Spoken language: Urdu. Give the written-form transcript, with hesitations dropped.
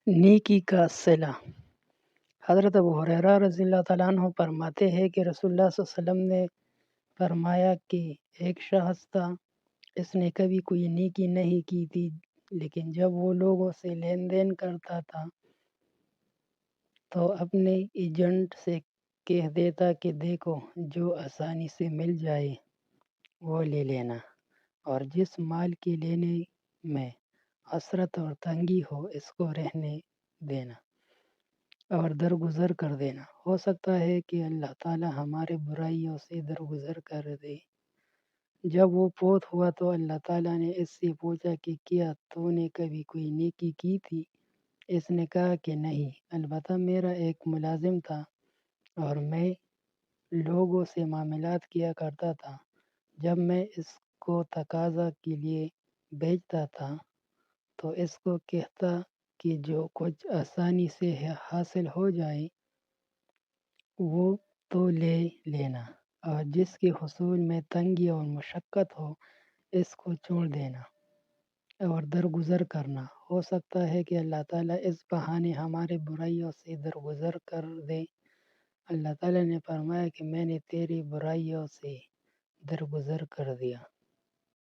نیکی کا صلہ۔ حضرت ابو ہریرہ رضی اللہ تعالیٰ عنہ فرماتے ہیں کہ رسول اللہ صلی اللہ علیہ وسلم نے فرمایا کہ ایک شخص تھا، اس نے کبھی کوئی نیکی نہیں کی تھی، لیکن جب وہ لوگوں سے لین دین کرتا تھا تو اپنے ایجنٹ سے کہہ دیتا کہ دیکھو جو آسانی سے مل جائے وہ لے لینا، اور جس مال کے لینے میں حسرت اور تنگی ہو اس کو رہنے دینا اور درگزر کر دینا۔ ہو سکتا ہے کہ اللہ تعالی ہمارے برائیوں سے درگزر کر دے۔ جب وہ فوت ہوا تو اللہ تعالیٰ نے اس سے پوچھا کہ کیا تو نے کبھی کوئی نیکی کی تھی؟ اس نے کہا کہ نہیں، البتہ میرا ایک ملازم تھا اور میں لوگوں سے معاملات کیا کرتا تھا۔ جب میں اس کو تقاضا کے لیے بھیجتا تھا تو اس کو کہتا کہ جو کچھ آسانی سے حاصل ہو جائے وہ تو لے لینا، اور جس کے حصول میں تنگی اور مشقت ہو اس کو چھوڑ دینا اور درگزر کرنا۔ ہو سکتا ہے کہ اللہ تعالیٰ اس بہانے ہمارے برائیوں سے درگزر کر دے۔ اللہ تعالیٰ نے فرمایا کہ میں نے تیری برائیوں سے درگزر کر دیا۔